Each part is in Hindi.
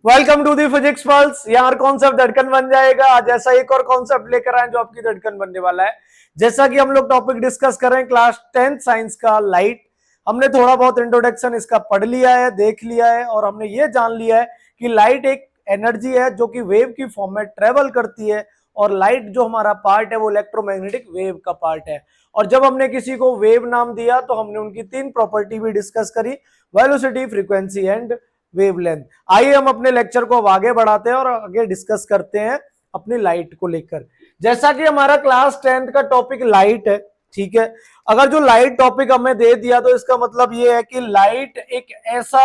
Welcome to the physics pulse. यहाँ कॉन्सेप्ट धड़कन बन जाएगा। आज ऐसा एक और कॉन्सेप्ट लेकर आए जो आपकी धड़कन बनने वाला है। जैसा कि हम लोग टॉपिक डिस्कस कर रहे हैं क्लास 10th साइंस का लाइट। हमने थोड़ा बहुत इंट्रोडक्शन इसका पढ़ लिया है, देख लिया है, और हमने ये जान लिया है कि लाइट एक एनर्जी है जो कि वेव की फॉर्म में ट्रेवल करती है, और लाइट जो हमारा पार्ट है वो इलेक्ट्रोमैग्नेटिक वेव का पार्ट है। और जब हमने किसी को वेव नाम दिया तो हमने उनकी तीन प्रॉपर्टी भी डिस्कस करी, वेलोसिटी, फ्रीक्वेंसी एंड वेवलेंथ। आइए हम अपने लेक्चर को अब आगे बढ़ाते हैं और आगे डिस्कस करते हैं अपनी लाइट को लेकर। जैसा कि हमारा क्लास 10th का टॉपिक लाइट है, ठीक है। अगर जो लाइट टॉपिक हमें दे दिया तो इसका मतलब ये है कि लाइट एक ऐसा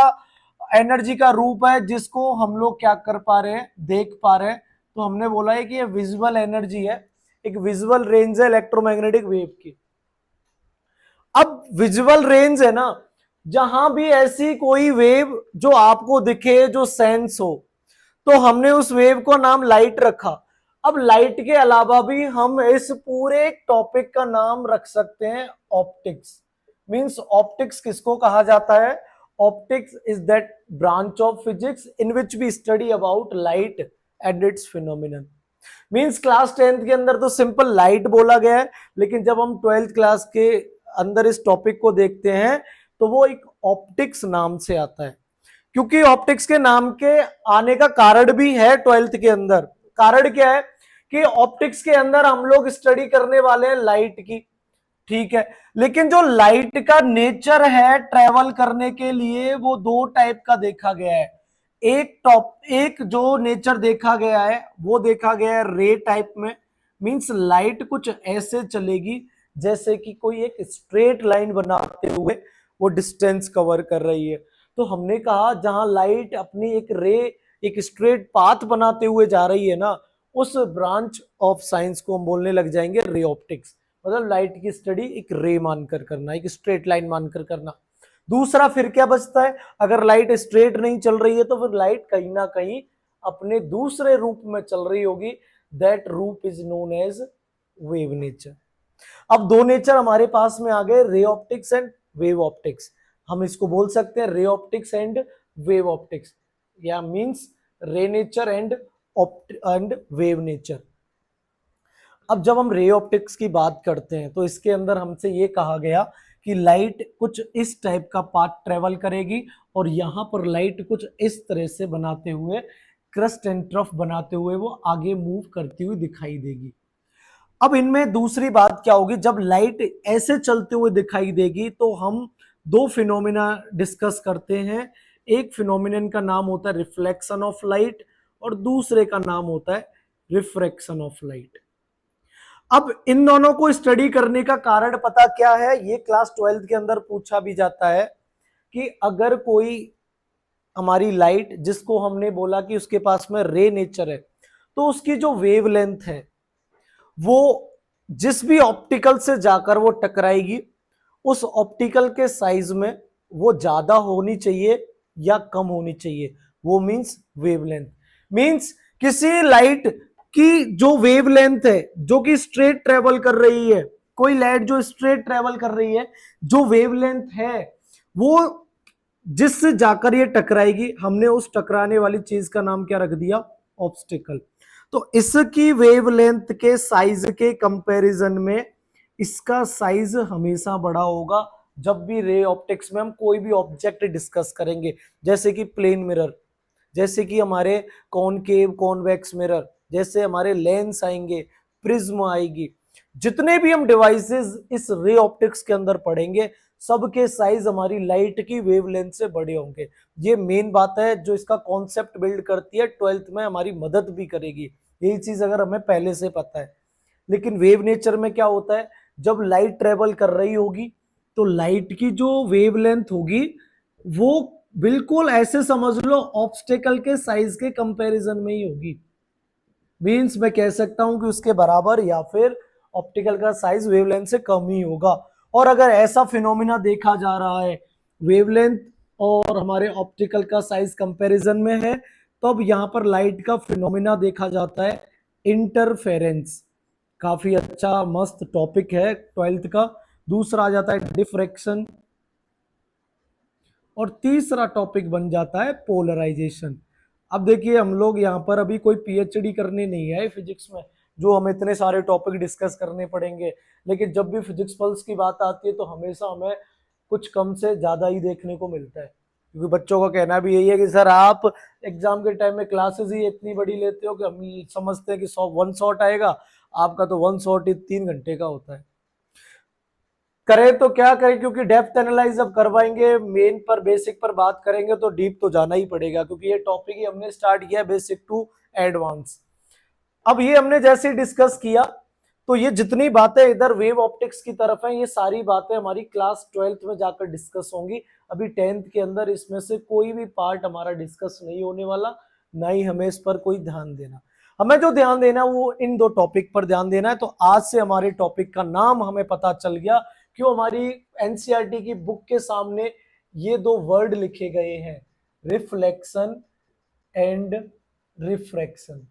एनर्जी का रूप है जिसको हम लोग क्या कर पा रहे हैं, देख पा रहे हैं। तो हमने बोला है कि ये विजुअल एनर्जी है, एक विजुअल रेंज है इलेक्ट्रोमैग्नेटिक वेव की। अब विजुअल रेंज है ना, जहां भी ऐसी कोई वेव जो आपको दिखे, जो सेंस हो, तो हमने उस वेव को नाम लाइट रखा। अब लाइट के अलावा भी हम इस पूरे टॉपिक का नाम रख सकते हैं ऑप्टिक्स। मींस ऑप्टिक्स किसको कहा जाता है? Optics is that branch of physics in which we study about light and its phenomenon. Means class 10th के अंदर तो सिंपल लाइट बोला गया है, लेकिन जब हम 12th क्लास के अंदर इस टॉपिक को देखते हैं तो वो एक ऑप्टिक्स नाम से आता है। क्योंकि ऑप्टिक्स के नाम के आने का कारण भी है 12th के अंदर। कारण क्या है कि ऑप्टिक्स के अंदर हम लोग स्टडी करने वाले हैं लाइट की, ठीक है। लेकिन जो लाइट का नेचर है ट्रेवल करने के लिए, वो दो टाइप का देखा गया है। एक जो नेचर देखा गया है वो देखा गया है रे टाइप में। मींस लाइट कुछ ऐसे चलेगी जैसे कि कोई एक स्ट्रेट लाइन बनाते हुए वो डिस्टेंस कवर कर रही है। तो हमने कहा जहां लाइट अपनी एक रे, एक स्ट्रेट पाथ बनाते हुए जा रही है ना, उस ब्रांच ऑफ साइंस को हम बोलने लग जाएंगे रे ऑप्टिक्स। मतलब लाइट की स्टडी एक रे मानकर करना, एक स्ट्रेट लाइन मानकर करना। दूसरा फिर क्या बचता है? अगर लाइट स्ट्रेट नहीं चल रही है तो फिर लाइट कहीं ना कहीं अपने दूसरे रूप में चल रही होगी। दैट रूप is known as wave nature. अब दो नेचर हमारे पास में आ गए, ray optics and wave optics. हम इसको बोल सकते हैं ray optics and wave optics, या मींस रे नेचर एंड वेव नेचर। अब जब हम रे ऑप्टिक्स की बात करते हैं तो इसके अंदर हमसे ये कहा गया कि लाइट कुछ इस टाइप का पाथ ट्रेवल करेगी, और यहां पर लाइट कुछ इस तरह से बनाते हुए, क्रस्ट एंड ट्रफ बनाते हुए वो आगे मूव करती हुई दिखाई देगी। अब इनमें दूसरी बात क्या होगी, जब लाइट ऐसे चलते हुए दिखाई देगी तो हम दो फिनोमिना डिस्कस करते हैं। एक फिनोमिनन का नाम होता है रिफ्लेक्शन ऑफ लाइट, और दूसरे का नाम होता है रिफ्रैक्शन ऑफ लाइट। अब इन दोनों को स्टडी करने का कारण पता क्या है? ये क्लास 12th के अंदर पूछा भी जाता है कि अगर कोई हमारी लाइट, जिसको हमने बोला कि उसके पास में रे नेचर है, तो उसकी जो वेवलेंथ है वो जिस भी ऑप्टिकल से जाकर वो टकराएगी, उस ऑप्टिकल के साइज में वो ज्यादा होनी चाहिए या कम होनी चाहिए। वो मींस वेवलेंथ। मींस किसी लाइट की जो वेवलेंथ है, जो कि स्ट्रेट ट्रेवल कर रही है, कोई लाइट जो स्ट्रेट ट्रेवल कर रही है, जो वेवलेंथ है वो जिससे जाकर ये टकराएगी, हमने उस टकराने वाली चीज का नाम क्या रख दिया? ऑब्स्टिकल। तो इसकी वेवलेंथ के साइज के कंपैरिजन में इसका साइज हमेशा बड़ा होगा। जब भी रे ऑप्टिक्स में हम कोई भी ऑब्जेक्ट डिस्कस करेंगे, जैसे कि प्लेन मिरर, जैसे कि हमारे कॉनकेव कॉन्वेक्स मिरर, जैसे हमारे लेंस आएंगे, प्रिज्म आएगी, जितने भी हम डिवाइसेस इस रे ऑप्टिक्स के अंदर पढ़ेंगे, सबके साइज हमारी लाइट की वेवलेंथ से बड़े होंगे। ये मेन बात है जो इसका कॉन्सेप्ट बिल्ड करती है, 12th में हमारी मदद भी करेगी यही चीज अगर हमें पहले से पता है। लेकिन वेव नेचर में क्या होता है, जब लाइट ट्रेवल कर रही होगी तो लाइट की जो वेवलेंथ होगी वो बिल्कुल ऐसे समझ लो ऑब्स्टेकल के साइज के कंपैरिजन में ही होगी। मींस मैं कह सकता हूं कि उसके बराबर, या फिर ऑप्टिकल का साइज वेवलेंथ से कम ही होगा। और अगर ऐसा फिनोमिना देखा जा रहा है, वेवलेंथ और हमारे ऑप्टिकल का साइज कंपैरिजन में है, तो अब यहां पर लाइट का फिनोमिना देखा जाता है इंटरफेरेंस। काफी अच्छा मस्त टॉपिक है 12th का। दूसरा आ जाता है डिफ्रैक्शन, और तीसरा टॉपिक बन जाता है पोलराइजेशन। अब देखिए हम लोग यहाँ पर अभी कोई पीएचडी करने नहीं आए फिजिक्स में जो हमें इतने सारे टॉपिक डिस्कस करने पड़ेंगे, लेकिन जब भी फिजिक्स पल्स की बात आती है तो हमेशा हमें कुछ कम से ज्यादा ही देखने को मिलता है, क्योंकि बच्चों का कहना भी यही है कि सर आप एग्जाम के टाइम में क्लासेस ही इतनी बड़ी लेते हो कि हम समझते हैं कि 1 शॉट आएगा, आपका तो 1 शॉट ही 3 घंटे का होता है। करें तो क्या करें, क्योंकि डेप्थ एनालाइज अब करवाएंगे, मेन पर बेसिक पर बात करेंगे तो डीप तो जाना ही पड़ेगा, क्योंकि ये टॉपिक ही हमने स्टार्ट किया बेसिक टू एडवांस। अब ये हमने जैसे डिस्कस किया तो ये जितनी बातें इधर वेव ऑप्टिक्स की तरफ हैं, ये सारी बातें हमारी क्लास 12th में जाकर डिस्कस होंगी। अभी 10th के अंदर इसमें से कोई भी पार्ट हमारा डिस्कस नहीं होने वाला, ना ही हमें इस पर कोई ध्यान देना। हमें जो ध्यान देना वो इन दो टॉपिक पर ध्यान देना है। तो आज से हमारे टॉपिक का नाम हमें पता चल गया, क्यों हमारी एनसीईआरटी की बुक के सामने ये दो वर्ड लिखे गए हैं, रिफ्लेक्शन एंड रिफ्रैक्शन।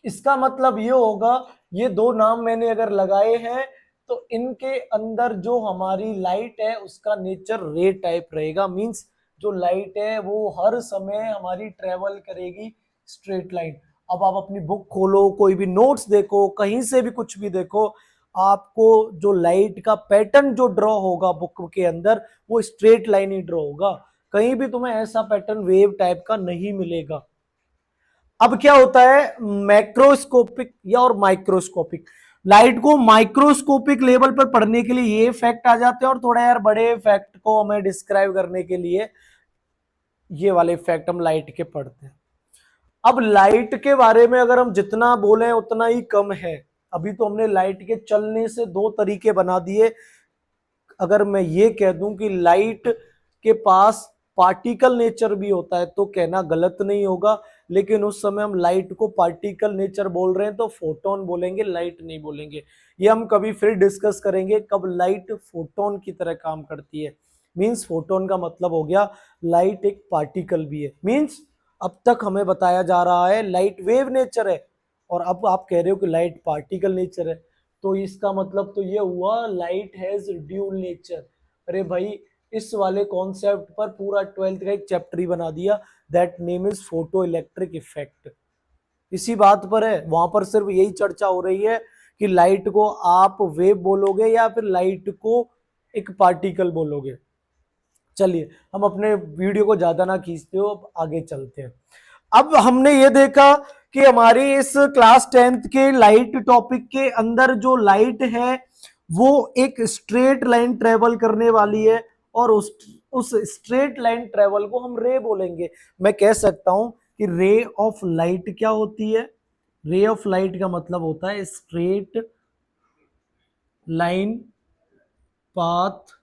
इसका मतलब ये होगा, ये दो नाम मैंने अगर लगाए हैं तो इनके अंदर जो हमारी लाइट है उसका नेचर रे टाइप रहेगा। मींस जो लाइट है वो हर समय हमारी ट्रेवल करेगी स्ट्रेट लाइन। अब आप अपनी बुक खोलो, कोई भी नोट्स देखो, कहीं से भी कुछ भी देखो, आपको जो लाइट का पैटर्न जो ड्रॉ होगा बुक के अंदर वो स्ट्रेट लाइन ही ड्रॉ होगा। कहीं भी तुम्हें ऐसा पैटर्न वेव टाइप का नहीं मिलेगा। अब क्या होता है, मैक्रोस्कोपिक या और माइक्रोस्कोपिक। लाइट को माइक्रोस्कोपिक लेवल पर पढ़ने के लिए ये फैक्ट आ जाते हैं, और थोड़ा यार बड़े फैक्ट को हमें डिस्क्राइब करने के लिए ये वाले फैक्ट हम लाइट के पढ़ते हैं। अब लाइट के बारे में अगर हम जितना बोले उतना ही कम है। अभी तो हमने लाइट के चलने से दो तरीके बना दिए। अगर मैं ये कह दूं कि लाइट के पास पार्टिकल नेचर भी होता है तो कहना गलत नहीं होगा, लेकिन उस समय हम लाइट को पार्टिकल नेचर बोल रहे हैं तो फोटोन बोलेंगे, लाइट नहीं बोलेंगे। ये हम कभी फिर डिस्कस करेंगे कब लाइट फोटोन की तरह काम करती है। मींस फोटोन का मतलब हो गया लाइट एक पार्टिकल भी है। मींस अब तक हमें बताया जा रहा है लाइट वेव नेचर है, और अब आप कह रहे हो कि लाइट पार्टिकल नेचर है, तो इसका मतलब तो ये हुआ लाइट हैज ड्यूल नेचर। अरे भाई, इस वाले कॉन्सेप्ट पर पूरा 12th का एक चैप्टर ही बना दिया, that name is photo electric effect. इसी बात पर है, वहां पर सिर्फ यही चर्चा हो रही है कि लाइट को आप वेव बोलोगे या फिर लाइट को एक पार्टिकल बोलोगे। चलिए हम अपने वीडियो को ज्यादा ना खींचते हो, अब आगे चलते हैं। अब हमने ये देखा कि हमारी इस क्लास 10th के लाइट टॉपिक के अंदर जो लाइट है वो एक स्ट्रेट लाइन ट्रेवल करने वाली है, और उस स्ट्रेट लाइन ट्रेवल को हम रे बोलेंगे। मैं कह सकता हूं कि रे ऑफ लाइट क्या होती है। रे ऑफ लाइट का मतलब होता है straight line path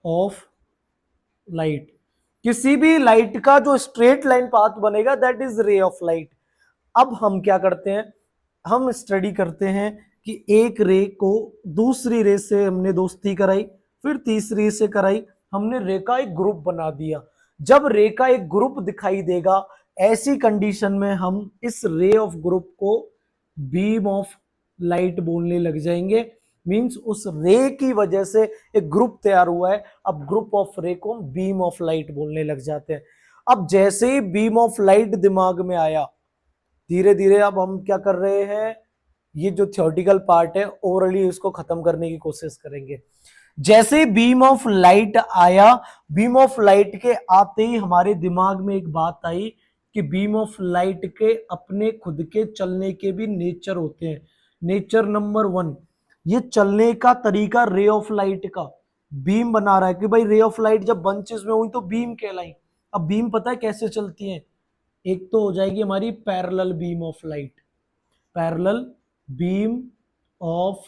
of light. किसी भी लाइट का जो स्ट्रेट लाइन पाथ बनेगा that is ray of light. अब हम क्या करते हैं, हम स्टडी करते हैं कि एक रे को दूसरी रे से हमने दोस्ती कराई, फिर तीसरी से कराई, हमने रे का एक ग्रुप बना दिया। जब रे का एक ग्रुप दिखाई देगा, ऐसी कंडीशन में हम इस रे ऑफ ग्रुप को बीम ऑफ लाइट बोलने लग जाएंगे। मींस उस रे की वजह से एक ग्रुप तैयार हुआ है, अब ग्रुप ऑफ रे को हम बीम ऑफ लाइट बोलने लग जाते हैं। अब जैसे ही बीम ऑफ लाइट दिमाग में आया, धीरे धीरे अब हम क्या कर रहे हैं, ये जो थ्योरेटिकल पार्ट है ओवरली इसको खत्म करने की कोशिश करेंगे। जैसे बीम ऑफ लाइट आया, बीम ऑफ लाइट के आते ही हमारे दिमाग में एक बात आई कि बीम ऑफ लाइट के अपने खुद के चलने के भी नेचर होते हैं। नेचर नंबर 1, ये चलने का तरीका रे ऑफ लाइट का बीम बना रहा है कि भाई रे ऑफ लाइट जब बंचेस में हुई तो बीम कहलाई। अब बीम पता है कैसे चलती है, एक तो हो जाएगी हमारी parallel beam of light, parallel beam of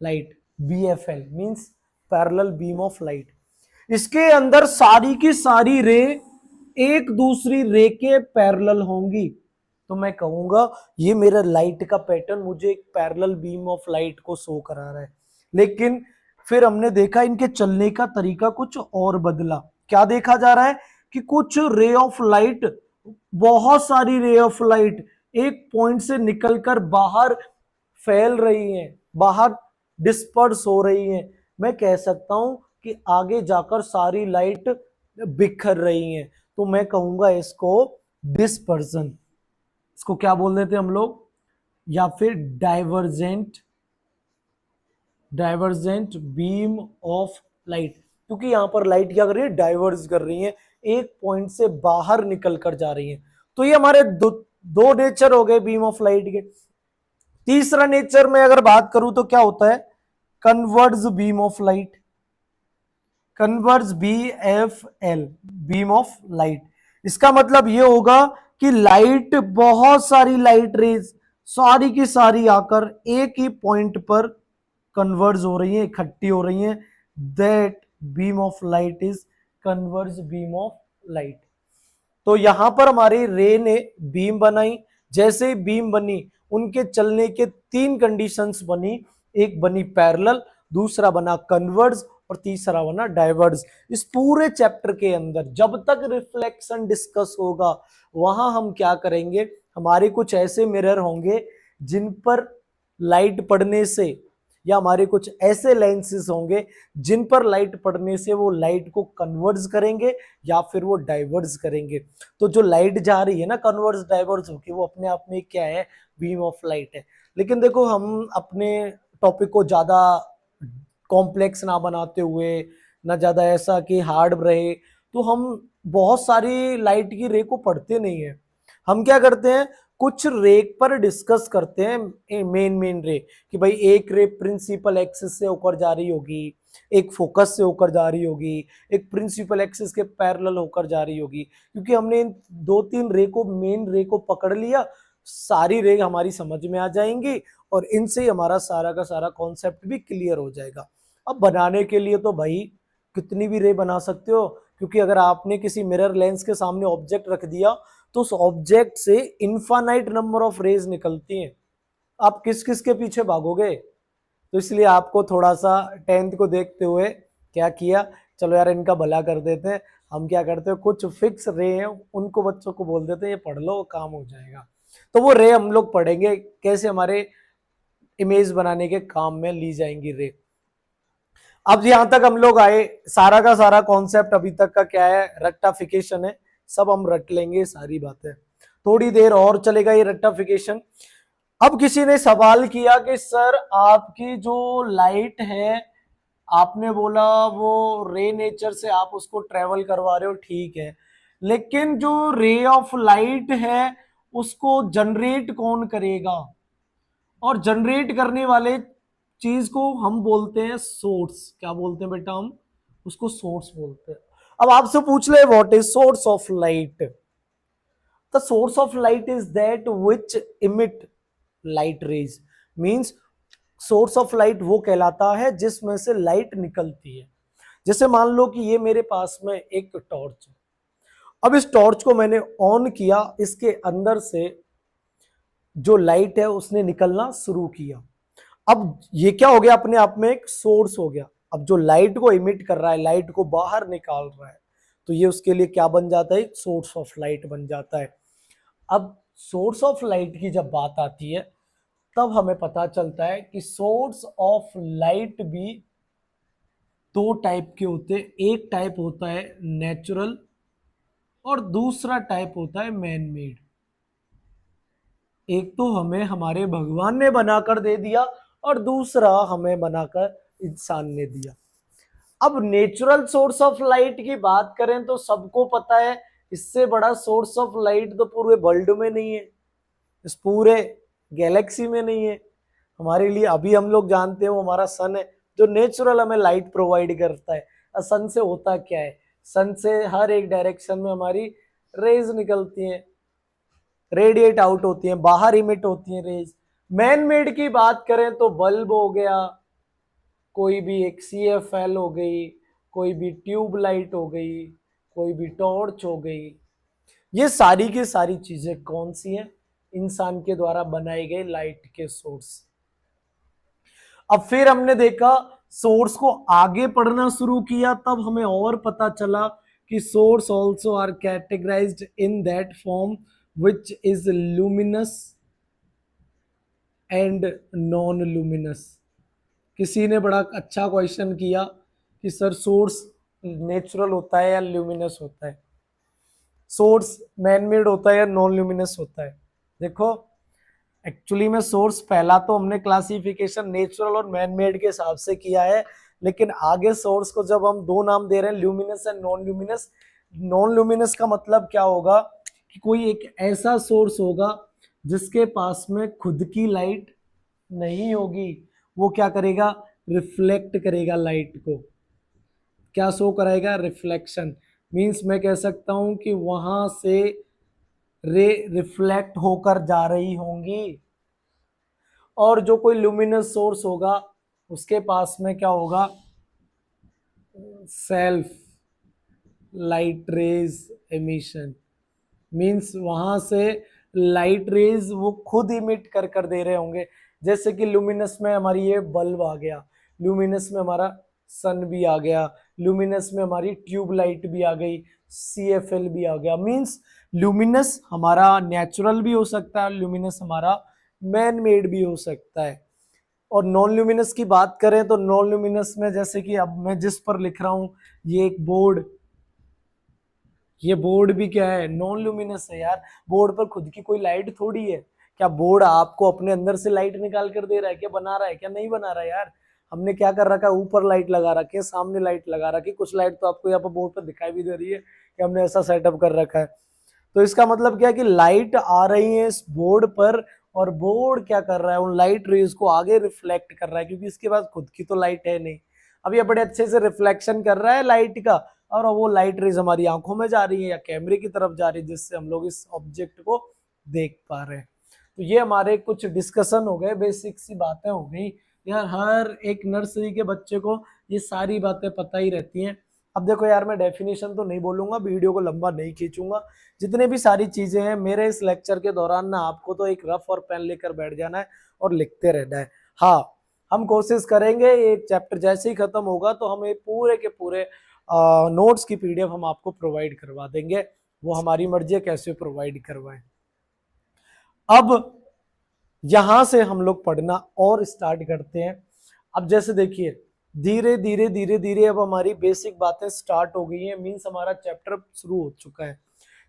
light, BFL means parallel beam of light. इसके अंदर सारी की सारी रे एक दूसरी रे के पैरेलल होंगी, तो मैं कहूंगा ये मेरा लाइट का पैटर्न मुझे एक पैरेलल बीम ऑफ लाइट को शो करा रहा है। लेकिन फिर हमने देखा इनके चलने का तरीका कुछ और बदला। क्या देखा जा रहा है कि कुछ रे ऑफ लाइट, बहुत सारी रे ऑफ लाइट एक पॉइंट से निकलकर बाहर फैल रही हैं, बाहर डिस्पर्स हो रही हैं। मैं कह सकता हूं कि आगे जाकर सारी लाइट बिखर रही हैं। तो मैं कहूंगा इसको डिस्पर्सन, इसको क्या बोल देते हम लोग, या फिर divergent, divergent beam of light, क्योंकि यहां पर लाइट क्या कर रही है, डाइवर्ज कर रही है, एक पॉइंट से बाहर निकल कर जा रही है। तो ये हमारे दो नेचर हो गए बीम ऑफ लाइट के। तीसरा नेचर में अगर बात करूं तो क्या होता है, converge beam of light, converge BFL, beam of light. इसका मतलब ये होगा कि लाइट, बहुत सारी लाइट रेज सारी की सारी आकर एक ही पॉइंट पर कन्वर्ज हो रही है, इकट्ठी हो रही है, that beam of light is converge beam of light. तो यहां पर हमारी रे ने बीम बनाई, जैसे ही बीम बनी उनके चलने के तीन कंडीशंस बनी, एक बनी पैरेलल, दूसरा बना कन्वर्ज और तीसरा बना डाइवर्ज। इस पूरे चैप्टर के अंदर जब तक रिफ्लेक्शन डिस्कस होगा वहां हम क्या करेंगे, हमारे कुछ ऐसे मिरर होंगे जिन पर लाइट पड़ने से, या हमारे कुछ ऐसे लेंसेज होंगे जिन पर लाइट पड़ने से वो लाइट को कन्वर्ज करेंगे या फिर वो डाइवर्ज करेंगे। तो जो लाइट जा रही है ना कन्वर्ज डाइवर्ज होके, वो अपने आप में क्या है, बीम ऑफ लाइट है। लेकिन देखो हम अपने टॉपिक को ज्यादा कॉम्प्लेक्स ना बनाते हुए, ना ज्यादा ऐसा कि हार्ड रहे, तो हम बहुत सारी लाइट की रे को पढ़ते नहीं है। हम क्या करते हैं, कुछ रे पर डिस्कस करते हैं, मेन रे, कि भाई एक रे प्रिंसिपल एक्सिस से होकर जा रही होगी, एक फोकस से होकर जा रही होगी, एक प्रिंसिपल एक्सिस के पैरेलल होकर जा रही होगी। क्योंकि हमने इन दो तीन रे को, मेन रे को पकड़ लिया, सारी रे हमारी समझ में आ जाएंगी और इनसे ही हमारा सारा का सारा कॉन्सेप्ट भी क्लियर हो जाएगा। अब बनाने के लिए तो भाई कितनी भी रे बना सकते हो, क्योंकि अगर आपने किसी मिरर लेंस के सामने ऑब्जेक्ट रख दिया तो उस ऑब्जेक्ट से इनफाइनाइट नंबर ऑफ रेज निकलती हैं, आप किस किस के पीछे भागोगे। तो इसलिए आपको थोड़ा सा 10th को देखते हुए क्या किया, चलो यार इनका भला कर देते हैं, हम क्या करते हैं, कुछ फिक्स रे हैं उनको बच्चों को बोल देते हैं ये पढ़ लो काम हो जाएगा। तो वो रे हम लोग पढ़ेंगे कैसे हमारे इमेज बनाने के काम में ली जाएंगी रे। अब यहां तक हम लोग आए, सारा का सारा कॉन्सेप्ट अभी तक का क्या है, रेक्टाफिकेशन है, सब हम रट लेंगे सारी बातें, थोड़ी देर और चलेगा ये रेक्टाफिकेशन। अब किसी ने सवाल किया कि सर आपकी जो लाइट है, आपने बोला वो रे नेचर से आप उसको ट्रेवल करवा रहे हो, ठीक है, लेकिन जो रे ऑफ लाइट है उसको जनरेट कौन करेगा, और जनरेट करने वाले चीज को हम बोलते हैं सोर्स। क्या बोलते हैं बेटा, हम उसको सोर्स बोलते हैं। अब आपसे पूछ ले what is source of light, the source of light is that which emit light rays, means source of light वो कहलाता है जिसमें से लाइट निकलती है। जैसे मान लो कि ये मेरे पास में एक टॉर्च है, अब इस टॉर्च को मैंने ऑन किया, इसके अंदर से जो लाइट है उसने निकलना शुरू किया। अब ये क्या हो गया, अपने आप में एक सोर्स हो गया। अब जो लाइट को इमिट कर रहा है, लाइट को बाहर निकाल रहा है, तो ये उसके लिए क्या बन जाता है, सोर्स ऑफ लाइट बन जाता है। अब सोर्स ऑफ लाइट की जब बात आती है तब हमें पता चलता है कि सोर्स ऑफ लाइट भी दो टाइप के होते हैं, एक टाइप होता है नेचुरल और दूसरा टाइप होता है मैन मेड। एक तो हमें हमारे भगवान ने बनाकर दे दिया और दूसरा हमें बनाकर इंसान ने दिया। अब नेचुरल सोर्स ऑफ लाइट की बात करें तो सबको पता है, इससे बड़ा सोर्स ऑफ लाइट तो पूरे वर्ल्ड में नहीं है, इस पूरे गैलेक्सी में नहीं है। हमारे लिए अभी हम लोग जानते हैं वो हमारा सन है जो नेचुरल हमें लाइट प्रोवाइड करता है। सन से होता क्या है, सन से हर एक डायरेक्शन में हमारी रेज निकलती हैं, रेडिएट आउट होती हैं, बाहर इमिट होती हैं रेज। मैन मेड की बात करें तो बल्ब हो गया, कोई भी एक CFL हो गई, कोई भी ट्यूब लाइट हो गई, कोई भी टॉर्च हो गई, ये सारी की सारी चीजें कौन सी हैं, इंसान के द्वारा बनाए गए लाइट के सोर्स। अब फिर हमने देखा, सोर्स को आगे पढ़ना शुरू किया, तब हमें और पता चला कि source also are categorized in that form which is luminous and non luminous. किसी ने बड़ा अच्छा क्वेश्चन किया कि सर सोर्स नेचुरल होता है या ल्यूमिनस होता है। सोर्स मैन मेड होता है या नॉन ल्यूमिनस होता है? देखो एक्चुअली में सोर्स पहला तो हमने क्लासिफिकेशन नेचुरल और मैन मेड के हिसाब से किया है, लेकिन आगे सोर्स को जब हम दो नाम दे रहे हैं luminous and non luminous, non luminous का मतलब क्या होगा कि कोई एक ऐसा सोर्स होगा जिसके पास में खुद की लाइट नहीं होगी, वो क्या करेगा, रिफ्लेक्ट करेगा लाइट को। क्या शो कराएगा, रिफ्लेक्शन। मींस मैं कह सकता हूं कि वहां से रे रिफ्लेक्ट होकर जा रही होंगी, और जो कोई लुमिनस सोर्स होगा उसके पास में क्या होगा, self light rays emission. Means वहां से लाइट रेज वो खुद इमिट कर कर दे रहे होंगे। जैसे कि लुमिनस में हमारी ये बल्ब आ गया, लुमिनस में हमारा सन भी आ गया, लुमिनस में हमारी ट्यूब लाइट भी आ गई, CFL भी आ गया। मींस लुमिनस हमारा नेचुरल भी हो सकता है, लुमिनस हमारा मैन मेड भी हो सकता है। और नॉन ल्यूमिनस की बात करें तो नॉन ल्यूमिनस में जैसे कि अब मैं जिस पर लिख रहा हूं ये एक बोर्ड, ये बोर्ड भी क्या है, नॉन ल्यूमिनस है यार। बोर्ड पर खुद की कोई लाइट थोड़ी है। क्या बोर्ड आपको अपने अंदर से लाइट निकाल कर दे रहा है, क्या बना रहा है, क्या नहीं बना रहा है यार। हमने क्या कर रखा है, ऊपर लाइट लगा रखी है, सामने लाइट लगा रखी है, कुछ लाइट तो आपको यहाँ पर बोर्ड पर दिखाई भी दे रही है कि हमने ऐसा सेटअप कर रखा है। तो इसका मतलब क्या है कि लाइट आ रही है इस बोर्ड पर, और बोर्ड क्या कर रहा है, उन लाइट रेज को आगे रिफ्लेक्ट कर रहा है, क्योंकि इसके पास खुद की तो लाइट है नहीं। अब ये बड़े अच्छे से रिफ्लेक्शन कर रहा है लाइट का, और वो लाइट रेज हमारी आंखों में जा रही है या कैमरे की तरफ जा रही है, जिससे हम लोग इस ऑब्जेक्ट को देख पा रहे हैं। तो ये हमारे कुछ डिस्कशन हो गए, बेसिक सी बातें हो गई यार। हर एक नर्सरी के बच्चे को ये सारी बातें पता ही रहती हैं। अब देखो यार, मैं डेफिनेशन तो नहीं बोलूंगा, वीडियो को लंबा नहीं खींचूंगा। जितने भी सारी चीजें हैं मेरे इस लेक्चर के दौरान ना, आपको तो एक रफ और पेन लेकर बैठ जाना है और लिखते रहना है। हाँ, हम कोशिश करेंगे एक चैप्टर जैसे ही खत्म होगा तो हम पूरे के पूरे नोट्स की PDF हम आपको प्रोवाइड करवा देंगे। वो हमारी मर्जी है कैसे प्रोवाइड करवाएं। अब यहां से हम लोग पढ़ना और स्टार्ट करते हैं। अब जैसे देखिए, धीरे धीरे धीरे धीरे अब हमारी बेसिक बातें स्टार्ट हो गई हैं। मींस हमारा चैप्टर शुरू हो चुका है।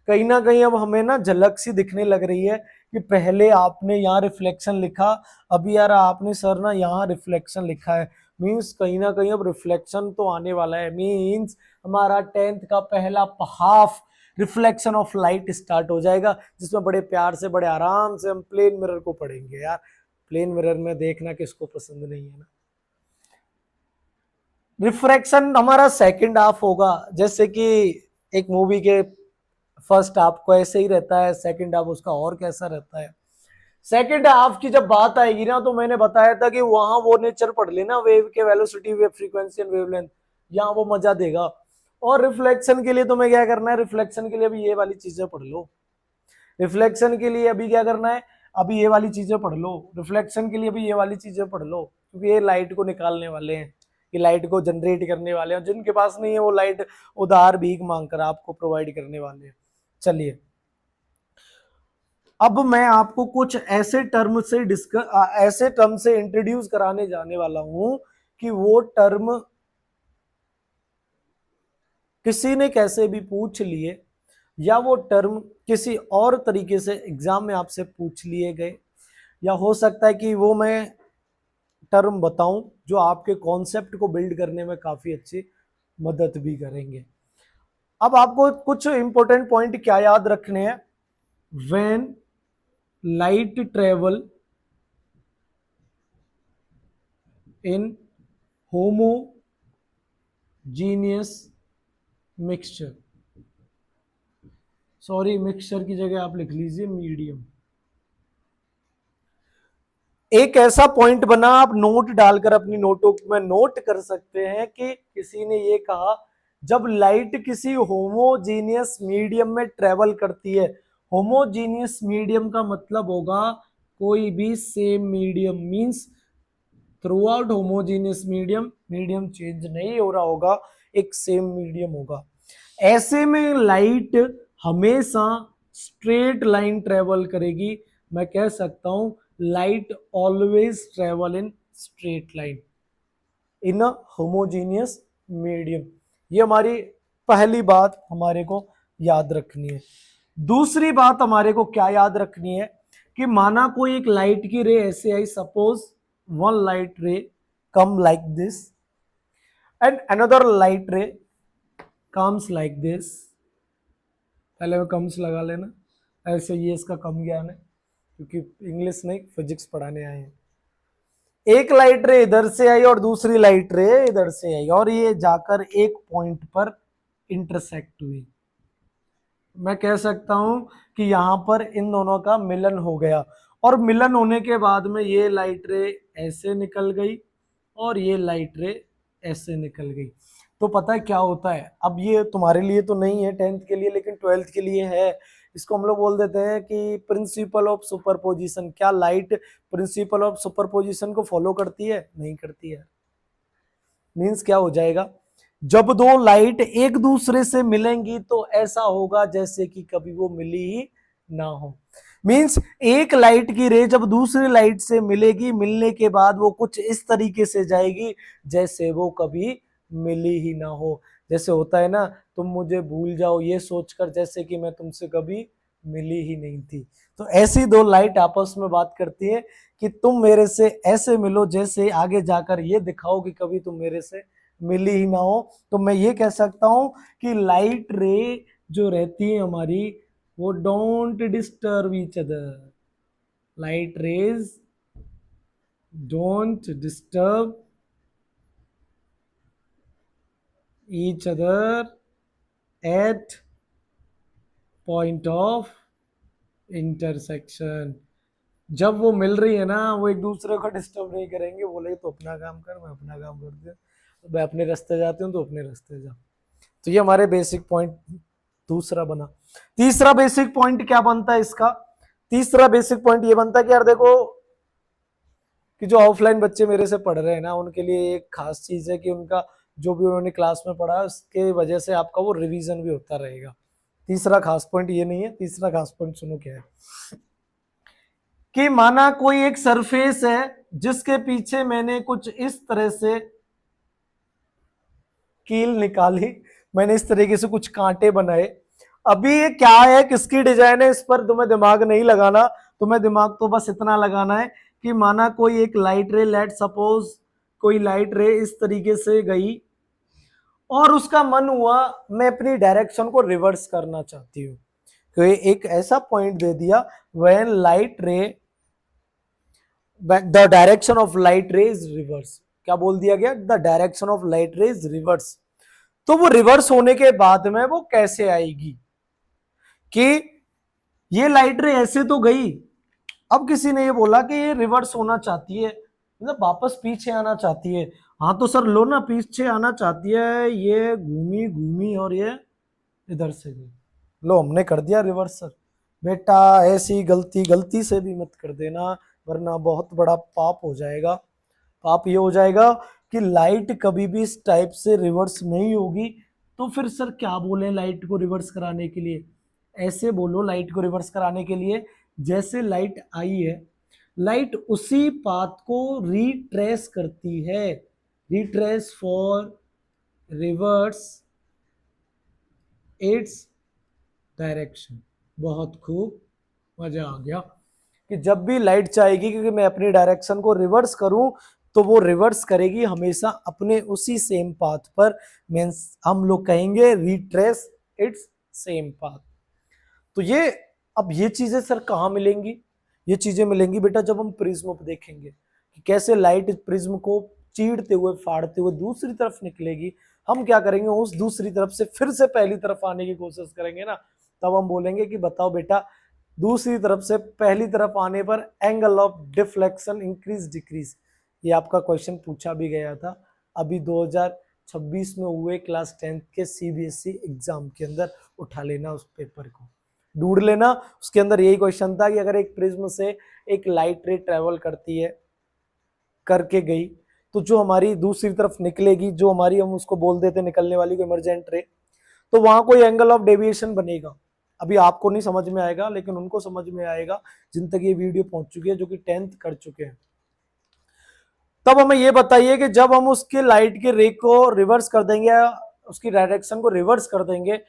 कहीं ना कहीं अब हमें ना झलक सी दिखने लग रही है कि पहले आपने यहाँ रिफ्लेक्शन लिखा, अभी यार आपने सर ना यहाँ रिफ्लेक्शन लिखा है। मींस कहीं ना कहीं अब रिफ्लेक्शन तो आने वाला है। मींस हमारा 10th का पहला half reflection of light start हो जाएगा, जिसमें बड़े प्यार से बड़े आराम से हम प्लेन मिरर को पढ़ेंगे। यार प्लेन मिरर में देखना किसको पसंद नहीं है ना। रिफ्रैक्शन हमारा सेकंड हाफ होगा। जैसे कि एक मूवी के फर्स्ट हाफ को ऐसे ही रहता है, सेकंड हाफ उसका और कैसा रहता है। सेकंड हाफ की जब बात आएगी ना, तो मैंने बताया था कि वहां वो नेचर पढ़ लेना, वेव के velocity, wave frequency and wavelength, यहाँ वो मजा देगा। और रिफ्लेक्शन के लिए तुम्हें क्या करना है, रिफ्लेक्शन के लिए अभी ये वाली चीजें पढ़ लो। रिफ्लेक्शन के लिए अभी क्या करना है, अभी ये वाली चीजें पढ़ लो। रिफ्लेक्शन के लिए अभी ये वाली चीजें पढ़ लो, क्योंकि ये लाइट को निकालने वाले हैं, ये लाइट को जनरेट करने वाले हैं। जिनके पास नहीं है वो लाइट उधार भीख मांगकर आपको प्रोवाइड करने वाले हैं। चलिए, अब मैं आपको कुछ ऐसे टर्म से ऐसे टर्म से इंट्रोड्यूस कराने जाने वाला हूं कि वो टर्म किसी ने कैसे भी पूछ लिए, या वो टर्म किसी और तरीके से एग्जाम में आपसे पूछ लिए गए, या हो सकता है कि वो मैं टर्म बताऊं जो आपके कॉन्सेप्ट को बिल्ड करने में काफी अच्छी मदद भी करेंगे। अब आपको कुछ इंपॉर्टेंट पॉइंट क्या याद रखने हैं। When light travel in homogeneous mixture, sorry mixture की जगह आप लिख लीजिए मीडियम। एक ऐसा पॉइंट बना, आप नोट डालकर अपनी नोटों में नोट कर सकते हैं कि किसी ने ये कहा, जब लाइट किसी होमोजीनियस मीडियम में ट्रेवल करती है। होमोजीनियस मीडियम का मतलब होगा कोई भी same medium. Means through out homogeneous medium, medium change नहीं हो रहा होगा, एक सेम मीडियम होगा। ऐसे में लाइट हमेशा स्ट्रेट लाइन ट्रेवल करेगी। मैं कह सकता हूं light always travel in straight line in a homogeneous medium. ये हमारी पहली बात हमारे को याद रखनी है। दूसरी बात हमारे को क्या याद रखनी है कि माना कोई एक लाइट की रे ऐसे आई, सपोज वन लाइट रे कम like this and another light रे कम्स लाइक दिस। पहले में कम्स लगा लेना, ऐसे ये इसका कम ज्ञान है क्योंकि इंग्लिश नहीं फिजिक्स पढ़ाने आए हैं। एक लाइट रे इधर से आई और दूसरी लाइट रे इधर से आई और ये जाकर एक पॉइंट पर इंटरसेक्ट हुई। मैं कह सकता हूं कि यहां पर इन दोनों का मिलन हो गया और मिलन होने के बाद में ये लाइट रे ऐसे निकल गई और ये लाइट रे ऐसे निकल गई। तो पता है क्या होता है, अब ये तुम्हारे लिए तो नहीं है 10th के लिए, लेकिन 12th के लिए है। इसको हम लोग बोल देते हैं कि प्रिंसिपल ऑफ सुपरपोजिशन। क्या लाइट प्रिंसिपल ऑफ सुपरपोजिशन को फॉलो करती है? नहीं करती है। मीन्स क्या हो जाएगा, जब दो लाइट एक दूसरे से मिलेंगी तो ऐसा होगा जैसे कि कभी वो मिली ही ना हो। मीन्स एक लाइट की रे जब दूसरी लाइट से मिलेगी, मिलने के बाद वो कुछ इस तरीके से जाएगी जैसे वो कभी मिली ही ना हो। जैसे होता है ना, तुम मुझे भूल जाओ ये सोचकर जैसे कि मैं तुमसे कभी मिली ही नहीं थी। तो ऐसी दो लाइट आपस में बात करती है कि तुम मेरे से ऐसे मिलो जैसे आगे जाकर ये दिखाओ कि कभी तुम मेरे से मिली ही ना हो। तो मैं ये कह सकता हूं कि लाइट रे जो रहती है हमारी वो don't disturb each other. Light rays don't disturb each other at point of intersection. जब वो मिल रही है ना, वो एक दूसरे को डिस्टर्ब नहीं करेंगे, बोले तो अपना काम कर, मैं अपना काम करती हूँ, तो मैं अपने रास्ते जाती हूँ तो अपने रास्ते जा। तो ये हमारे बेसिक पॉइंट दूसरा बना। तीसरा बेसिक पॉइंट क्या बनता है इसका? तीसरा बेसिक पॉइंट ये बनता है कि यार देखो कि जो ऑफलाइन बच्चे मेरे से पढ़ रहे हैं ना, उनके लिए एक खास चीज है कि उनका जो भी उन्होंने क्लास में पढ़ा उसके वजह से आपका वो रिवीजन भी होता रहेगा। तीसरा खास पॉइंट ये नहीं है। तीसरा खास पॉइंट सुनो क्या है कि माना कोई एक सरफेस है जिसके पीछे मैंने कुछ इस तरह से कील निकाली, मैंने इस तरीके से कुछ कांटे बनाए। अभी ये क्या है, किसकी डिजाइन है, इस पर तुम्हें दिमाग नहीं लगाना। तुम्हें दिमाग तो बस इतना लगाना है कि माना कोई एक लाइट रे, लेट सपोज कोई लाइट रे इस तरीके से गई और उसका मन हुआ मैं अपनी डायरेक्शन को रिवर्स करना चाहती हूँ। तो एक ऐसा पॉइंट दे दिया व्हेन लाइट रे द डायरेक्शन ऑफ लाइट रे इज रिवर्स। क्या बोल दिया गया? द डायरेक्शन ऑफ लाइट रे इज रिवर्स। तो वो रिवर्स होने के बाद में वो कैसे आएगी कि ये लाइट रे ऐसे तो गई, अब किसी ने ये बोला कि ये रिवर्स होना चाहती है, मतलब वापस पीछे आना चाहती है। हाँ तो सर लो ना, पीछे आना चाहती है, ये घूमी घूमी और ये इधर से गई, लो हमने कर दिया रिवर्स। सर बेटा ऐसी गलती गलती से भी मत कर देना, वरना बहुत बड़ा पाप हो जाएगा। पाप ये हो जाएगा कि लाइट कभी भी इस टाइप से रिवर्स नहीं होगी। तो फिर सर क्या बोले लाइट को रिवर्स कराने के लिए? ऐसे बोलो लाइट को रिवर्स कराने के लिए, जैसे लाइट आई है, लाइट उसी पाथ को रिट्रेस करती है। Retrace for reverse its direction. बहुत खूब, मजा आ गया कि जब भी लाइट चाहेगी क्योंकि मैं अपनी डायरेक्शन को रिवर्स करूं तो वो रिवर्स करेगी हमेशा अपने उसी सेम पाथ पर। मीन्स हम लोग कहेंगे रिट्रेस इट्स सेम पाथ। तो ये अब ये चीजें सर कहाँ मिलेंगी? ये चीजें मिलेंगी बेटा जब हम प्रिज्म को देखेंगे कि कैसे लाइट प्रिज्म को चीरते हुए फाड़ते हुए दूसरी तरफ निकलेगी। हम क्या करेंगे, उस दूसरी तरफ से फिर से पहली तरफ आने की कोशिश करेंगे ना, तब हम बोलेंगे कि बताओ बेटा दूसरी तरफ से पहली तरफ आने पर angle of deflection increase decrease. ये आपका क्वेश्चन पूछा भी गया था अभी 2026 में हुए क्लास 10th के सीबीएसई एग्जाम के अंदर। उठा लेना उस पेपर को, ढूंढ लेना, उसके अंदर यही क्वेश्चन था कि अगर एक प्रिज्म से एक लाइट रे ट्रेवल करती है करके गई तो जो हमारी दूसरी तरफ निकलेगी, जो हमारी हम उसको बोल देते निकलने वाली को इमरजेंट रे, तो वहां कोई एंगल ऑफ डेविएशन बनेगा। अभी आपको नहीं समझ में आएगा लेकिन उनको समझ में आएगा जिन तक ये वीडियो पहुंच चुकी है, जो कि 10th कर चुके हैं। तब हमें ये बताइए कि जब हम उसके लाइट के रे को रिवर्स कर देंगे, उसकी डायरेक्शन को रिवर्स कर देंगे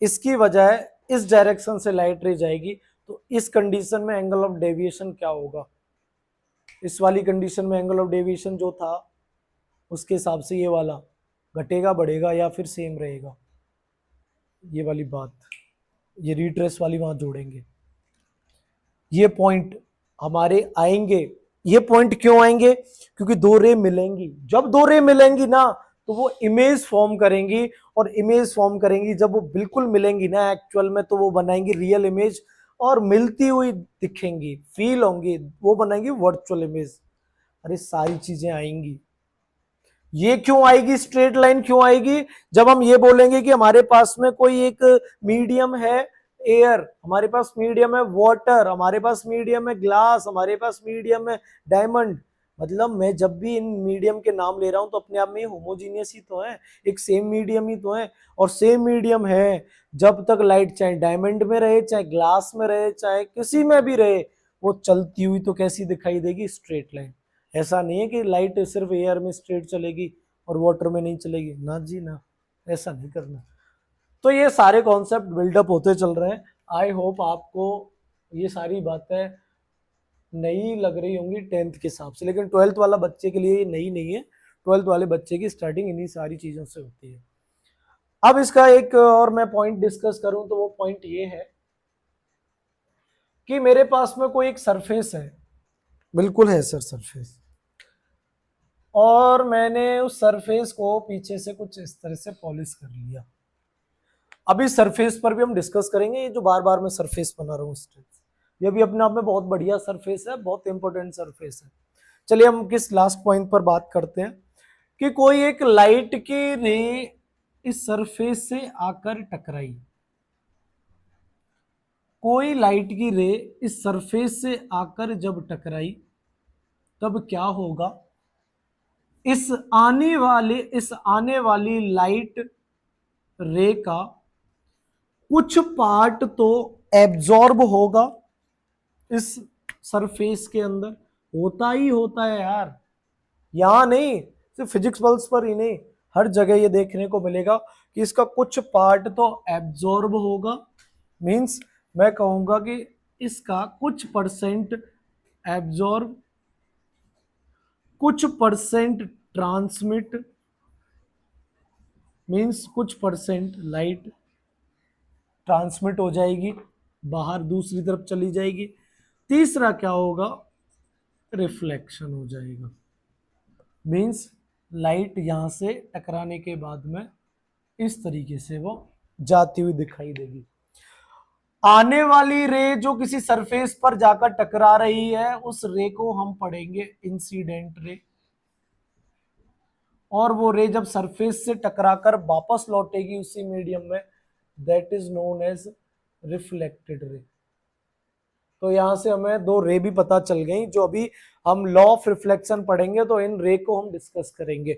इसकी वजह इस डायरेक्शन से लाइट रे जाएगी, तो इस कंडीशन में एंगल ऑफ डेविएशन क्या होगा? इस वाली कंडीशन में एंगल ऑफ डेविएशन जो था उसके हिसाब से ये वाला घटेगा, बढ़ेगा या फिर सेम रहेगा? ये वाली बात, ये रिट्रेस वाली वहां जोड़ेंगे। ये पॉइंट हमारे आएंगे। ये पॉइंट क्यों आएंगे? क्योंकि दो रे मिलेंगी। जब दो रे मिलेंगी ना तो वो इमेज फॉर्म करेंगी, और इमेज फॉर्म करेंगी जब वो बिल्कुल मिलेंगी ना एक्चुअल में, तो वो बनाएंगी रियल इमेज, और मिलती हुई दिखेंगी, फील होंगी, वो बनाएंगी वर्चुअल इमेज। अरे सारी चीजें आएंगी। ये क्यों आएगी? स्ट्रेट लाइन क्यों आएगी? जब हम ये बोलेंगे कि हमारे पास में कोई एक मीडियम है एयर, हमारे पास मीडियम है वाटर, हमारे पास मीडियम है ग्लास, हमारे पास मीडियम है डायमंड, मतलब मैं जब भी इन मीडियम के नाम ले रहा हूं तो अपने आप में होमोजीनियस ही तो है, एक सेम मीडियम ही तो है। और सेम मीडियम है जब तक लाइट चाहे डायमंड में रहे, चाहे ग्लास में रहे, चाहे किसी में भी रहे, वो चलती हुई तो कैसी दिखाई देगी? Straight line. ऐसा नहीं है कि लाइट सिर्फ एयर में स्ट्रेट चलेगी और वाटर में नहीं चलेगी, ना जी ना, ऐसा नहीं करना। तो ये सारे कॉन्सेप्ट बिल्डअप होते चल रहे हैं। आई होप आपको ये सारी बातें नई लग रही होंगी 10th के हिसाब से, लेकिन 12th वाला बच्चे के लिए ये नई नहीं है। 12th वाले बच्चे की स्टार्टिंग इन्हीं सारी चीजों से होती है। अब इसका एक और मैं पॉइंट डिस्कस करूं तो वो पॉइंट ये है कि मेरे पास में कोई एक सरफेस है, बिल्कुल है सर सरफेस, और मैंने उस सरफेस को पीछे से कुछ इस तरह से पॉलिश कर लिया। अभी सरफेस पर भी हम डिस्कस करेंगे, ये जो बार बार मैं सरफेस बना रहा हूँ ये भी अपने आप में बहुत बढ़िया सरफेस है, बहुत इंपॉर्टेंट सरफेस है। चलिए हम किस लास्ट पॉइंट पर बात करते हैं कि कोई एक लाइट की रे इस सरफेस से आकर टकराई, कोई लाइट की रे इस सरफेस से आकर जब टकराई तब क्या होगा? इस आने वाली लाइट रे का कुछ पार्ट तो एब्जॉर्ब होगा इस सरफेस के अंदर, होता ही होता है यार, यहां नहीं सिर्फ फिजिक्स बल्स पर ही नहीं, हर जगह ये देखने को मिलेगा कि इसका कुछ पार्ट तो एब्जॉर्ब होगा। मींस मैं कहूंगा कि इसका कुछ परसेंट एब्जॉर्ब, कुछ परसेंट ट्रांसमिट, मींस कुछ परसेंट लाइट ट्रांसमिट हो जाएगी, बाहर दूसरी तरफ चली जाएगी। तीसरा क्या होगा? रिफ्लेक्शन हो जाएगा। मींस लाइट यहां से टकराने के बाद में इस तरीके से वो जाती हुई दिखाई देगी। आने वाली रे जो किसी सरफेस पर जाकर टकरा रही है, उस रे को हम पढ़ेंगे इंसिडेंट रे, और वो रे जब सरफेस से टकराकर वापस लौटेगी उसी मीडियम में, that is known as reflected ray. तो यहां से हमें दो रे भी पता चल गई, जो अभी हम लॉ ऑफ रिफ्लेक्शन पढ़ेंगे तो इन रे को हम डिस्कस करेंगे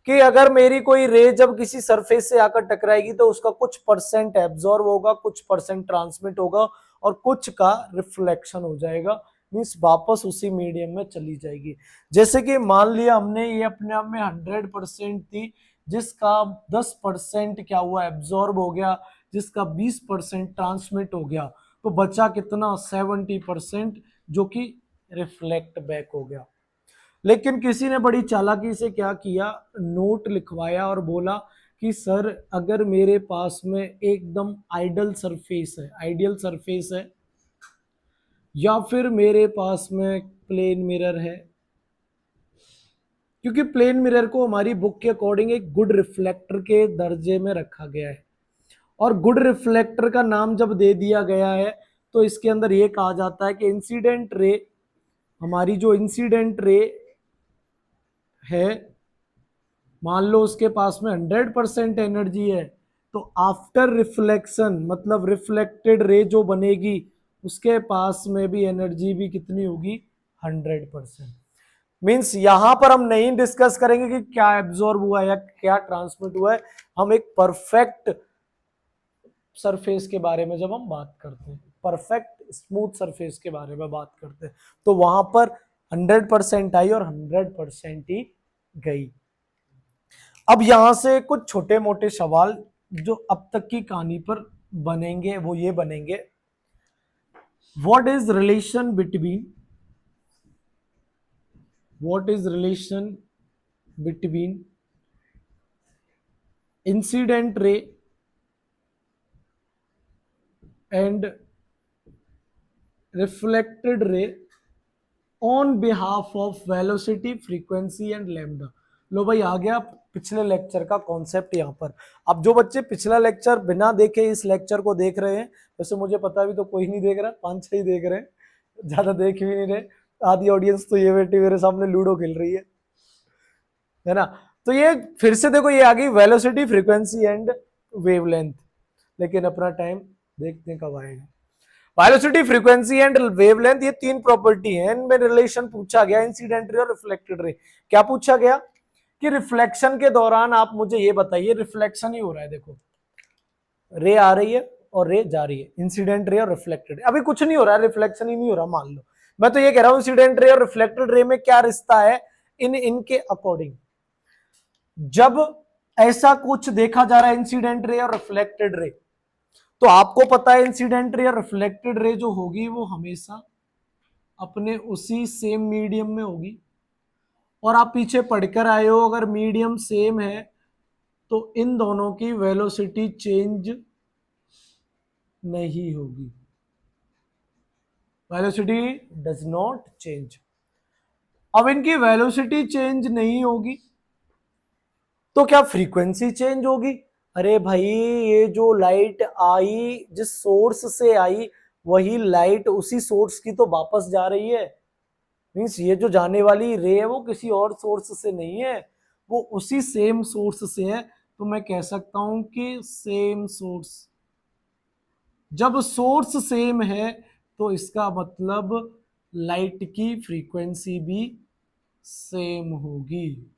कि अगर मेरी कोई रे जब किसी सरफेस से आकर टकराएगी तो उसका कुछ परसेंट एब्जॉर्ब होगा, कुछ परसेंट ट्रांसमिट होगा, और कुछ का रिफ्लेक्शन हो जाएगा, मीन्स वापस उसी मीडियम में चली जाएगी। जैसे कि मान लिया हमने ये अपने आप में 100% थी, जिसका 10% क्या हुआ? एब्जॉर्ब हो गया, जिसका 20% ट्रांसमिट हो गया, तो बचा कितना? 70%, जो कि रिफ्लेक्ट बैक हो गया। लेकिन किसी ने बड़ी चालाकी से क्या किया? नोट लिखवाया और बोला कि सर अगर मेरे पास में एकदम आइडियल सरफेस है, या फिर मेरे पास में प्लेन मिरर है, क्योंकि प्लेन मिरर को हमारी बुक के अकॉर्डिंग एक गुड रिफ्लेक्टर के दर्जे में रखा गया है, और गुड रिफ्लेक्टर का नाम जब दे दिया गया है तो इसके अंदर ये कहा जाता है कि इंसिडेंट रे, हमारी जो इंसिडेंट रे है, मान लो उसके पास में 100% एनर्जी है, तो आफ्टर रिफ्लेक्शन मतलब रिफ्लेक्टेड रे जो बनेगी उसके पास में भी एनर्जी भी कितनी होगी? 100%। मींस यहां पर हम नहीं डिस्कस करेंगे कि क्या एब्जॉर्ब हुआ है या क्या ट्रांसमिट हुआ है, हम एक परफेक्ट सरफेस के बारे में जब हम बात करते हैं, परफेक्ट स्मूथ सरफेस के बारे में बात करते हैं, तो वहां पर 100% आई और 100% ही गई। अब यहां से कुछ छोटे मोटे सवाल जो अब तक की कहानी पर बनेंगे वो ये बनेंगे, what is relation between incident ray and reflected ray on behalf of velocity, frequency and lambda. लो भाई आ गया पिछले लेक्चर का कॉन्सेप्ट यहाँ पर। अब जो बच्चे पिछला लेक्चर बिना देखे इस लेक्चर को देख रहे हैं, वैसे मुझे पता भी तो कोई नहीं देख रहा, 5-6 ही देख रहे हैं, ज्यादा देख भी नहीं रहे। आधी ऑडियंस तो ये बैठी मेरे सामने लूडो खेल रही है ना। तो ये फिर से देखो, ये आ गई वेलोसिटी, फ्रीक्वेंसी एंड वेवलेंथ। लेकिन अपना टाइम देखते हैं कब आएगा। वेलोसिटी, फ्रीक्वेंसी एंड वेवलेंथ, ये 3 प्रॉपर्टी है, इनमें रिलेशन पूछा गया इंसिडेंट रे और रिफ्लेक्टेड रे। क्या पूछा गया कि रिफ्लेक्शन के दौरान आप मुझे ये बताइए, रिफ्लेक्शन ही हो रहा है, देखो रे आ रही है और रे जा रही है, इंसिडेंट रे और रिफ्लेक्टेड रे। अभी कुछ नहीं हो रहा है, रिफ्लेक्शन ही नहीं हो रहा मान लो। मैं तो ये कह रहा हूं इंसिडेंट रे और रिफ्लेक्टेड रे में क्या रिश्ता है इनके अकॉर्डिंग। जब ऐसा कुछ देखा जा रहा है इंसिडेंट रे और रिफ्लेक्टेड रे, तो आपको पता है इंसिडेंट रे और रिफ्लेक्टेड रे जो होगी वो हमेशा अपने उसी सेम मीडियम में होगी। और आप पीछे पढ़कर आए हो, अगर मीडियम सेम है तो इन दोनों की वेलोसिटी चेंज नहीं होगी, वेलोसिटी डज नॉट चेंज। अब इनकी वेलोसिटी चेंज नहीं होगी तो क्या फ्रीक्वेंसी चेंज होगी? अरे भाई, ये जो लाइट आई जिस सोर्स से आई, वही लाइट उसी सोर्स की तो वापस जा रही है। मीन्स ये जो जाने वाली रे है वो किसी और सोर्स से नहीं है, वो उसी सेम सोर्स से है। तो मैं कह सकता हूं कि सेम सोर्स। जब सोर्स सेम है तो इसका मतलब लाइट की फ्रीक्वेंसी भी सेम होगी।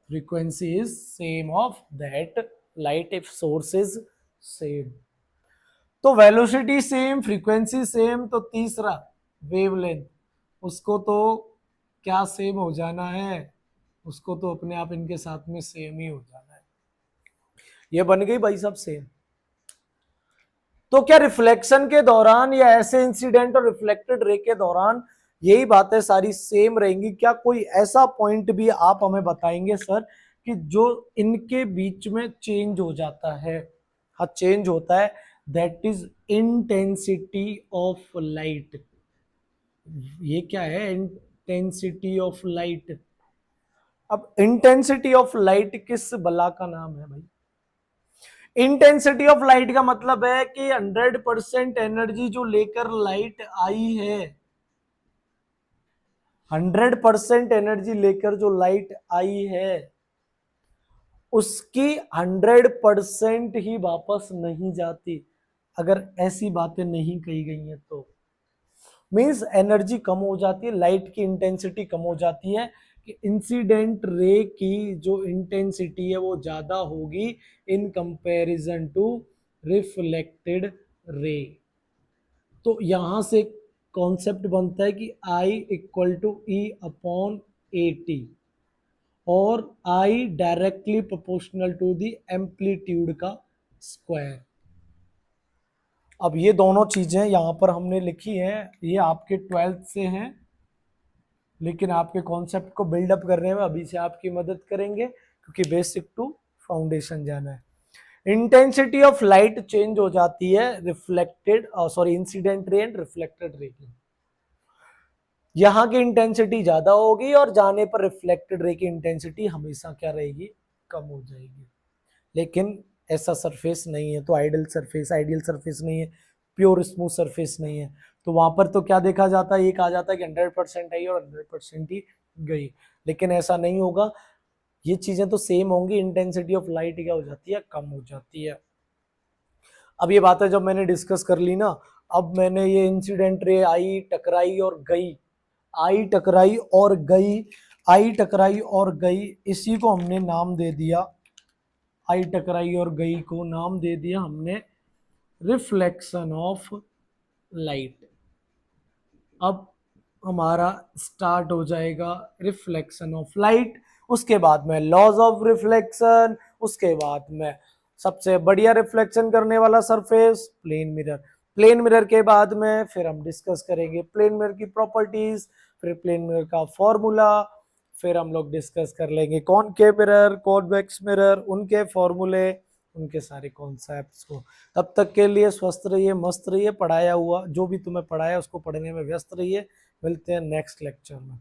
frequency is same of that light if source is same। तो वेलोसिटी सेम, फ्रीक्वेंसी सेम, तो तीसरा वेवलेंथ, उसको तो क्या सेम हो जाना है, उसको तो अपने आप इनके साथ में सेम ही हो जाना है। ये बन गई भाई सब सेम। तो क्या रिफ्लेक्शन के दौरान या ऐसे इंसिडेंट और रिफ्लेक्टेड रे के दौरान यही बातें सारी सेम रहेंगी? क्या कोई ऐसा पॉइंट भी आप हमें बताएंगे सर कि जो इनके बीच में चेंज हो जाता है? हाँ, चेंज होता है, that is intensity of light. ये क्या है इंटेंसिटी ऑफ लाइट? अब इंटेंसिटी ऑफ लाइट किस बला का नाम है भाई? इंटेंसिटी ऑफ लाइट का मतलब है कि 100% एनर्जी जो लेकर लाइट आई है, 100% एनर्जी लेकर जो लाइट आई है, उसकी 100% ही वापस नहीं जाती। अगर ऐसी बातें नहीं कही गई हैं तो मीन्स एनर्जी कम हो जाती है, लाइट की इंटेंसिटी कम हो जाती है, कि इंसिडेंट रे की जो इंटेंसिटी है वो ज्यादा होगी in comparison to reflected ray. तो यहां से कॉन्सेप्ट बनता है कि I equal to E upon A T, और I directly proportional to the amplitude का स्क्वायर। अब ये दोनों चीजें यहां पर हमने लिखी हैं, ये आपके 12th से हैं, लेकिन आपके कॉन्सेप्ट को बिल्डअप करने में अभी से आपकी मदद करेंगे, क्योंकि बेसिक टू फाउंडेशन जाना है। इंटेंसिटी ऑफ लाइट चेंज हो जाती है reflected incident ray and reflected रे की। यहां की इंटेंसिटी ज्यादा होगी और जाने पर रिफ्लेक्टेड रे की इंटेंसिटी हमेशा क्या रहेगी? कम हो जाएगी। लेकिन ऐसा सरफेस नहीं है, तो आइडियल सरफेस नहीं है, प्योर स्मूथ सरफेस नहीं है, तो वहां पर तो क्या देखा जाता है? ये कहा जाता है कि 100% आई और 100% ही गई। लेकिन ऐसा नहीं होगा, ये चीजें तो सेम होंगी, इंटेंसिटी ऑफ लाइट क्या हो जाती है? कम हो जाती है। अब ये बातें जब मैंने डिस्कस कर ली ना, अब मैंने ये इंसिडेंट रे आई, टकराई और गई, आई टकराई और गई, आई टकराई और गई, इसी को हमने नाम दे दिया, आई टकराई और गई को नाम दे दिया हमने रिफ्लेक्शन ऑफ लाइट। अब हमारा स्टार्ट हो जाएगा रिफ्लेक्शन ऑफ लाइट, उसके बाद में लॉज ऑफ रिफ्लेक्शन, उसके बाद में सबसे बढ़िया रिफ्लेक्शन करने वाला surface plane mirror. Plane mirror के बाद में फिर हम डिस्कस करेंगे प्लेन मिरर की प्रॉपर्टीज, फिर प्लेन मिरर का फॉर्मूला, फिर हम लोग डिस्कस कर लेंगे कॉनकेव मिरर, कॉन्वेक्स मिरर, उनके फॉर्मूले, उनके सारे कॉन्सेप्ट्स को। तब तक के लिए स्वस्थ रहिए, मस्त रहिए, पढ़ाया हुआ जो भी तुम्हें पढ़ाया उसको पढ़ने में व्यस्त रहिए। मिलते हैं नेक्स्ट लेक्चर में।